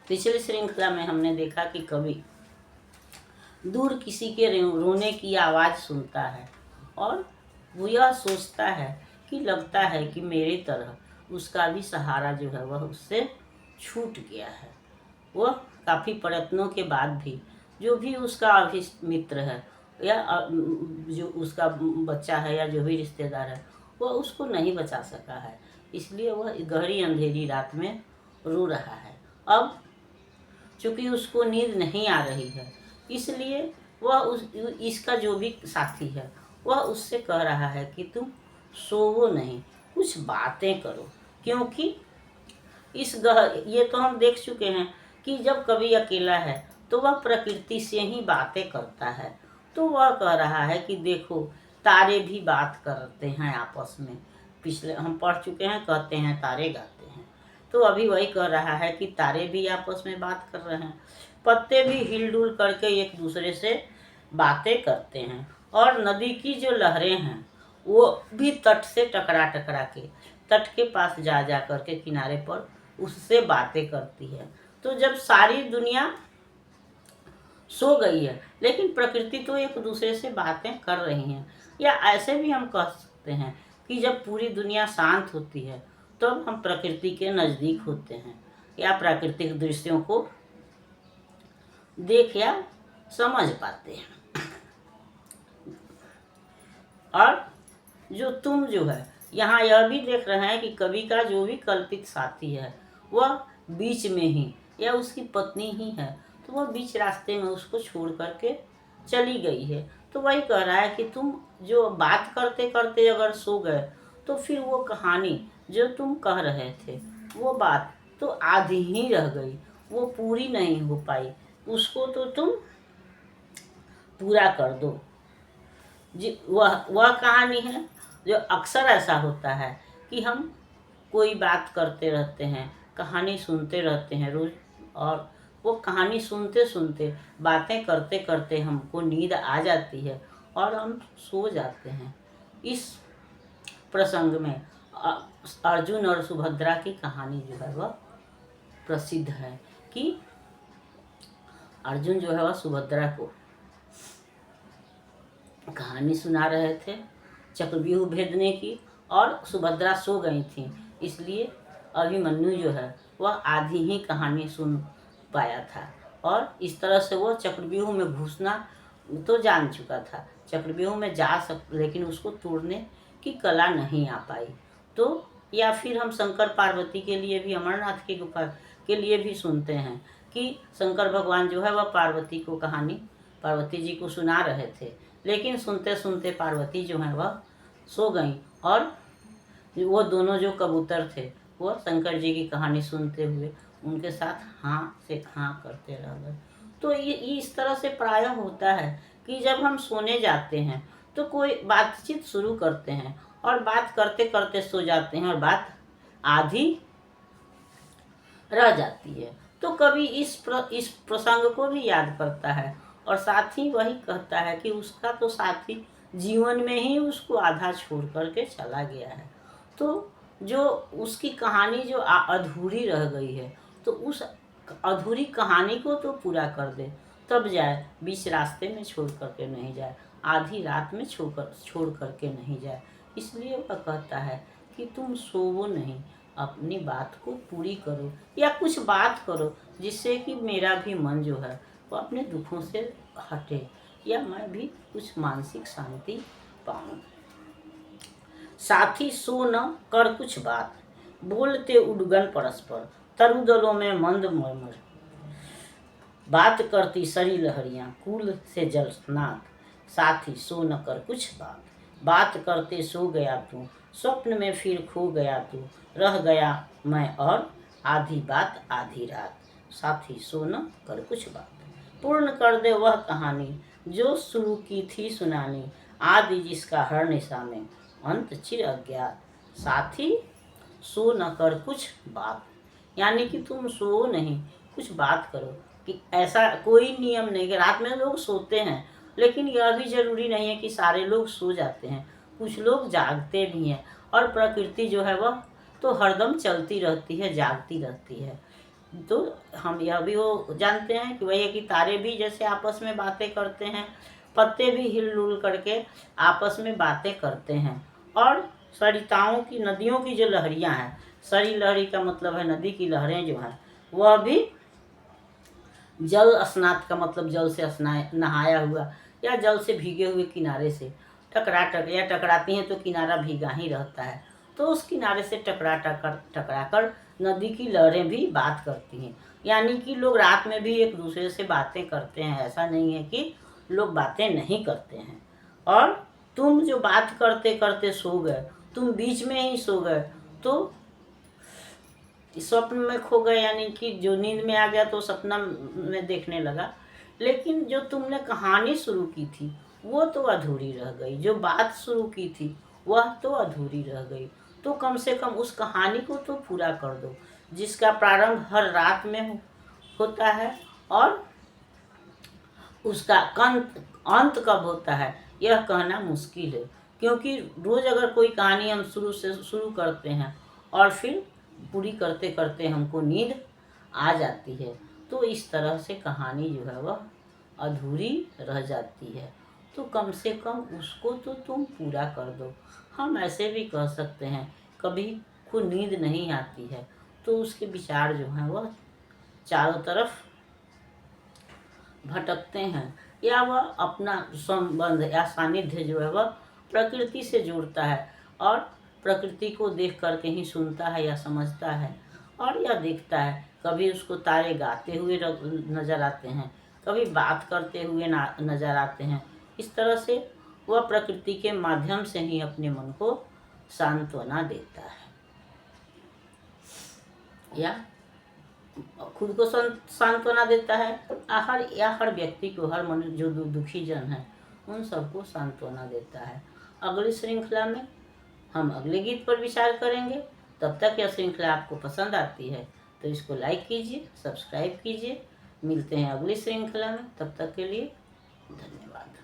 पिछली श्रृंखला में हमने देखा कि कवि दूर किसी के रोने की आवाज़ सुनता है और वो यह सोचता है कि लगता है कि मेरी तरह उसका भी सहारा जो है वह उससे छूट गया है। वह काफ़ी प्रयत्नों के बाद भी जो भी उसका अभिष्ट मित्र है या जो उसका बच्चा है या जो भी रिश्तेदार है वह उसको नहीं बचा सका है, इसलिए वह गहरी अंधेरी रात में रो रहा है। अब चूँकि उसको नींद नहीं आ रही है, इसलिए वह इसका जो भी साथी है वह उससे कह रहा है कि तुम सोवो नहीं, कुछ बातें करो, क्योंकि ये तो हम देख चुके हैं कि जब कभी अकेला है तो वह प्रकृति से ही बातें करता है। तो वह कह रहा है कि देखो तारे भी बात करते हैं आपस में, पिछले हम पढ़ चुके हैं, कहते हैं तारे गाते हैं। तो अभी वही कह रहा है कि तारे भी आपस में बात कर रहे हैं, पत्ते भी हिलडुल करके एक दूसरे से बातें करते हैं, और नदी की जो लहरें हैं वो भी तट से टकरा टकरा के तट के पास जा जा करके किनारे पर उससे बातें करती है। तो जब सारी दुनिया सो गई है लेकिन प्रकृति तो एक दूसरे से बातें कर रही हैं, या ऐसे भी हम कह सकते हैं कि जब पूरी दुनिया शांत होती है तो हम प्रकृति के नज़दीक होते हैं या प्राकृतिक दृश्यों को देख या समझ पाते हैं। और जो तुम जो है यहाँ यह भी देख रहे हैं कि कवि का जो भी कल्पित साथी है वह बीच में ही या उसकी पत्नी ही है, तो वह बीच रास्ते में उसको छोड़ करके चली गई है। तो वही कह रहा है कि तुम जो बात करते करते अगर सो गए तो फिर वो कहानी जो तुम कह रहे थे वो बात तो आधी ही रह गई, वो पूरी नहीं हो पाई, उसको तो तुम पूरा कर दो। जी वह कहानी है जो अक्सर ऐसा होता है कि हम कोई बात करते रहते हैं, कहानी सुनते रहते हैं रोज़, और वो कहानी सुनते सुनते बातें करते करते हमको नींद आ जाती है और हम सो जाते हैं। इस प्रसंग में अर्जुन और सुभद्रा की कहानी जो है वह प्रसिद्ध है कि अर्जुन जो है वह सुभद्रा को कहानी सुना रहे थे चक्रव्यूह भेदने की, और सुभद्रा सो गई थी, इसलिए अभिमन्यु जो है वह आधी ही कहानी सुन पाया था। और इस तरह से वह चक्रव्यूह में घुसना तो जान चुका था, चक्रव्यूह में लेकिन उसको तोड़ने की कला नहीं आ पाई। तो या फिर हम शंकर पार्वती के लिए भी, अमरनाथ की गुफा के लिए भी सुनते हैं कि शंकर भगवान जो है वह पार्वती को कहानी पार्वती जी को सुना रहे थे, लेकिन सुनते सुनते पार्वती जो है वह सो गई, और वो दोनों जो कबूतर थे वो शंकर जी की कहानी सुनते हुए उनके साथ हाँ से हाँ करते रह गए। तो ये इस तरह से प्रायः होता है कि जब हम सोने जाते हैं तो कोई बातचीत शुरू करते हैं और बात करते करते सो जाते हैं और बात आधी रह जाती है। तो कभी इस प्रसंग को भी याद करता है, और साथ ही वही कहता है कि उसका तो साथी जीवन में ही उसको आधा छोड़ करके चला गया है। तो जो उसकी कहानी जो अधूरी रह गई है तो उस अधूरी कहानी को तो पूरा कर दे, तब जाए, बीच रास्ते में छोड़ करके नहीं जाए, आधी रात में छोड़ करके नहीं जाए। इसलिए वह कहता है कि तुम सोवो नहीं, अपनी बात को पूरी करो या कुछ बात करो जिससे कि मेरा भी मन जो है वो अपने दुखों से हटे या मैं भी कुछ मानसिक शांति पाऊँ। साथी सो न कर कुछ बात, बोलते उडगन परस्पर, तरुदलों में मंद मरमर, बात करती सरी लहरियाँ कूल से जलनाथ। साथी सो न कर कुछ बात, बात करते सो गया तू, स्वप्न में फिर खो गया तू, रह गया मैं और आधी बात आधी रात। साथी सो न कर कुछ बात, पूर्ण कर दे वह कहानी जो शुरू की थी सुनानी, आदि जिसका हर निशा में अंत चिर अज्ञात। साथी सो न कर कुछ बात, यानी कि तुम सो नहीं, कुछ बात करो। कि ऐसा कोई नियम नहीं कि रात में लोग सोते हैं, लेकिन यह भी जरूरी नहीं है कि सारे लोग सो जाते हैं, कुछ लोग जागते भी हैं। और प्रकृति जो है वह तो हरदम चलती रहती है, जागती रहती है। तो हम यह भी वो जानते हैं कि वही कि तारे भी जैसे आपस में बातें करते हैं, पत्ते भी हिलजुल करके आपस में बातें करते हैं। और सरिताओं की, नदियों की जो लहरियाँ हैं, सरी लहरी का मतलब है नदी की लहरें जो हैं, वह भी जल स्नात का मतलब जल से नहाया हुआ या जल से भीगे हुए किनारे से टकराती हैं तो किनारा भीगा ही रहता है। तो उस किनारे से टकरा कर नदी की लहरें भी बात करती हैं। यानी कि लोग रात में भी एक दूसरे से बातें करते हैं, ऐसा नहीं है कि लोग बातें नहीं करते हैं। और तुम जो बात करते करते सो गए, तुम बीच में ही सो गए, तो स्वप्न में खो गए, यानी कि जो नींद में आ गया तो सपना में देखने लगा। लेकिन जो तुमने कहानी शुरू की थी वो तो अधूरी रह गई, जो बात शुरू की थी वह तो अधूरी रह गई। तो कम से कम उस कहानी को तो पूरा कर दो, जिसका प्रारंभ हर रात में होता है और उसका अंत कब होता है यह कहना मुश्किल है। क्योंकि रोज़ अगर कोई कहानी हम शुरू करते हैं और फिर पूरी करते करते हमको नींद आ जाती है, तो इस तरह से कहानी जो है वह अधूरी रह जाती है। तो कम से कम उसको तो तुम पूरा कर दो। हम ऐसे भी कह सकते हैं, कभी को नींद नहीं आती है तो उसके विचार जो हैं वह चारों तरफ भटकते हैं, या वह अपना संबंध या सानिध्य जो है वह प्रकृति से जोड़ता है और प्रकृति को देख करके ही सुनता है या समझता है और यह देखता है। कभी उसको तारे गाते हुए नजर आते हैं, कभी बात करते हुए नजर आते हैं। इस तरह से वह प्रकृति के माध्यम से ही अपने मन को सांत्वना देता है या खुद को सांत्वना देता है। हर व्यक्ति को, हर मन जो दुखी जन है उन सबको सांत्वना देता है। अगली श्रृंखला में हम अगले गीत पर विचार करेंगे। तब तक यह श्रृंखला आपको पसंद आती है तो इसको लाइक कीजिए, सब्सक्राइब कीजिए। मिलते हैं अगली श्रृंखला में, तब तक के लिए धन्यवाद।